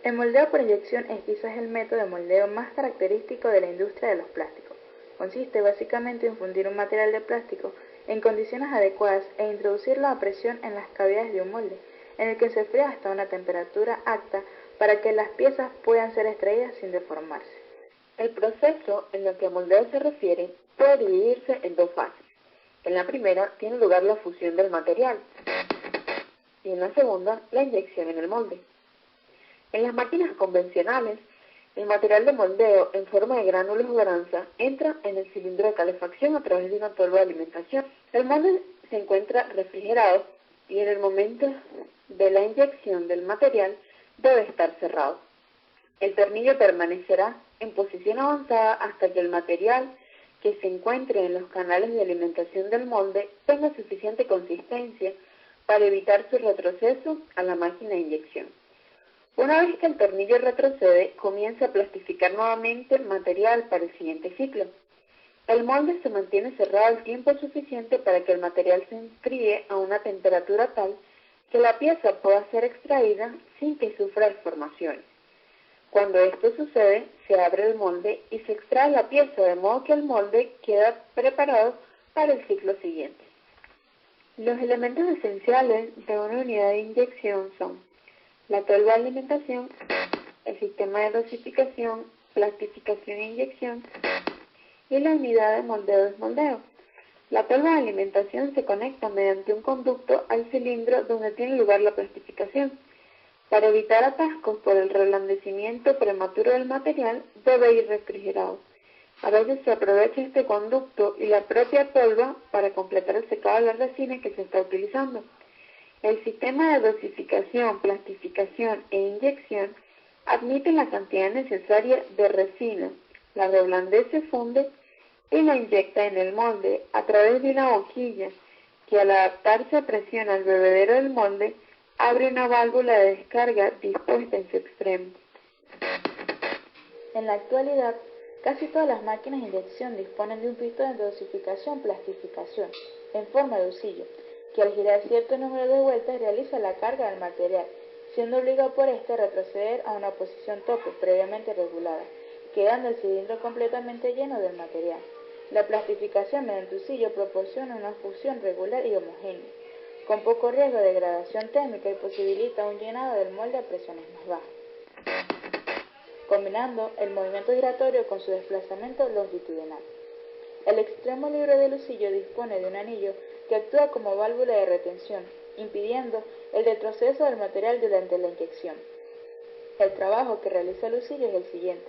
El moldeo por inyección es quizás el método de moldeo más característico de la industria de los plásticos. Consiste básicamente en fundir un material de plástico en condiciones adecuadas e introducirlo a presión en las cavidades de un molde, en el que se fría hasta una temperatura apta para que las piezas puedan ser extraídas sin deformarse. El proceso en lo que a moldeo se refiere puede dividirse en dos fases. En la primera tiene lugar la fusión del material y en la segunda la inyección en el molde. En las máquinas convencionales, el material de moldeo en forma de gránulos o granza entra en el cilindro de calefacción a través de una tolva de alimentación. El molde se encuentra refrigerado y en el momento de la inyección del material debe estar cerrado. El tornillo permanecerá en posición avanzada hasta que el material que se encuentre en los canales de alimentación del molde tenga suficiente consistencia para evitar su retroceso a la máquina de inyección. Una vez que el tornillo retrocede, comienza a plastificar nuevamente el material para el siguiente ciclo. El molde se mantiene cerrado el tiempo suficiente para que el material se enfríe a una temperatura tal que la pieza pueda ser extraída sin que sufra deformaciones. Cuando esto sucede, se abre el molde y se extrae la pieza, de modo que el molde queda preparado para el ciclo siguiente. Los elementos esenciales de una unidad de inyección son la tolva de alimentación, el sistema de dosificación, plastificación e inyección y la unidad de moldeo-desmoldeo. La tolva de alimentación se conecta mediante un conducto al cilindro donde tiene lugar la plastificación. Para evitar atascos por el reblandecimiento prematuro del material, debe ir refrigerado. A veces se aprovecha este conducto y la propia tolva para completar el secado de la resina que se está utilizando. El sistema de dosificación, plastificación e inyección admite la cantidad necesaria de resina, la reblandece, funde y la inyecta en el molde a través de una boquilla que al adaptarse a presión al bebedero del molde abre una válvula de descarga dispuesta en su extremo. En la actualidad, casi todas las máquinas de inyección disponen de un pistón de dosificación-plastificación en forma de husillo, que al girar cierto número de vueltas realiza la carga del material, siendo obligado por este a retroceder a una posición tope previamente regulada, quedando el cilindro completamente lleno del material. La plastificación mediante husillo proporciona una fusión regular y homogénea, con poco riesgo de degradación térmica y posibilita un llenado del molde a presiones más bajas, combinando el movimiento giratorio con su desplazamiento longitudinal. El extremo libre del husillo dispone de un anillo que actúa como válvula de retención, impidiendo el retroceso del material durante la inyección. El trabajo que realiza el husillo es el siguiente.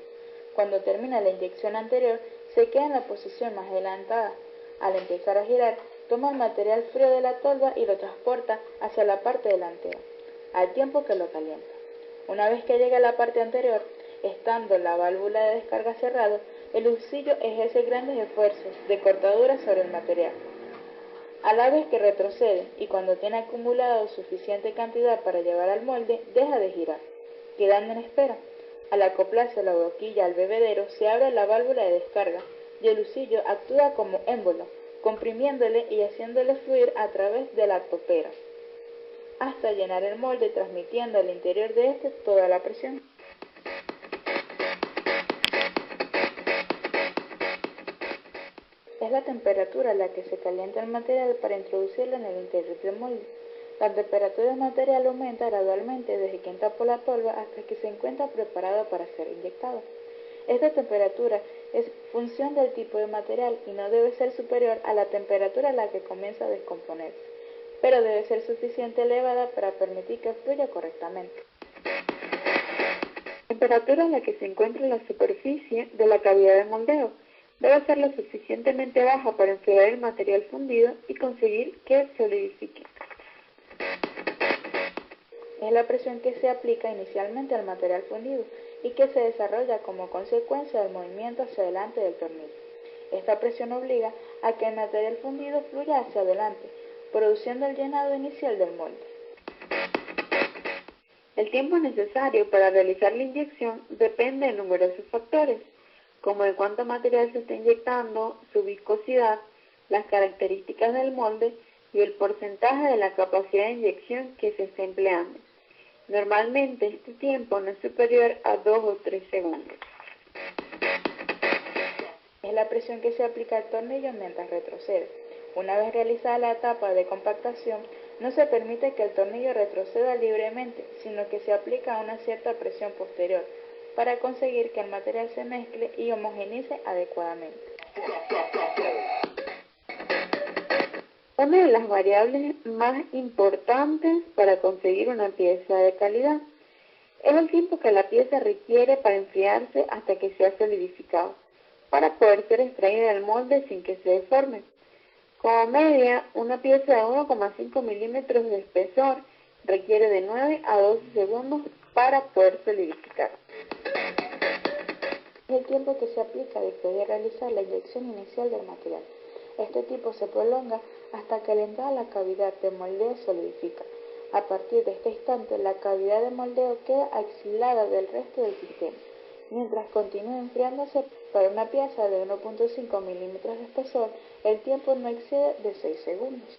Cuando termina la inyección anterior, se queda en la posición más adelantada. Al empezar a girar, toma el material frío de la tolva y lo transporta hacia la parte delantera, al tiempo que lo calienta. Una vez que llega a la parte anterior, estando la válvula de descarga cerrada, el husillo ejerce grandes esfuerzos de cortadura sobre el material. A la vez que retrocede y cuando tiene acumulado suficiente cantidad para llevar al molde, deja de girar, quedando en espera. Al acoplarse la boquilla al bebedero, se abre la válvula de descarga y el husillo actúa como émbolo, comprimiéndole y haciéndole fluir a través de la topera, hasta llenar el molde, transmitiendo al interior de este toda la presión. Es la temperatura a la que se calienta el material para introducirlo en el interior del molde. La temperatura del material aumenta gradualmente desde que entra por la tolva hasta que se encuentra preparado para ser inyectado. Esta temperatura es función del tipo de material y no debe ser superior a la temperatura a la que comienza a descomponerse, pero debe ser suficientemente elevada para permitir que fluya correctamente. La temperatura a la que se encuentra la superficie de la cavidad de moldeo debe ser lo suficientemente baja para enfriar el material fundido y conseguir que solidifique. Es la presión que se aplica inicialmente al material fundido y que se desarrolla como consecuencia del movimiento hacia adelante del tornillo. Esta presión obliga a que el material fundido fluya hacia adelante, produciendo el llenado inicial del molde. El tiempo necesario para realizar la inyección depende de numerosos factores, como de cuánto material se está inyectando, su viscosidad, las características del molde y el porcentaje de la capacidad de inyección que se está empleando. Normalmente este tiempo no es superior a 2 o 3 segundos. Es la presión que se aplica al tornillo mientras retrocede. Una vez realizada la etapa de compactación, no se permite que el tornillo retroceda libremente, sino que se aplica una cierta presión posterior para conseguir que el material se mezcle y homogeneice adecuadamente. Una de las variables más importantes para conseguir una pieza de calidad es el tiempo que la pieza requiere para enfriarse hasta que sea solidificado, para poder ser extraída del molde sin que se deforme. Como media, una pieza de 1,5 milímetros de espesor requiere de 9 a 12 segundos para poder solidificar. Es el tiempo que se aplica después de realizar la inyección inicial del material. Este tiempo se prolonga hasta que la entrada a la cavidad de moldeo solidifica. A partir de este instante, la cavidad de moldeo queda aislada del resto del sistema, mientras continúa enfriándose. Para una pieza de 1,5 milímetros de espesor, el tiempo no excede de 6 segundos.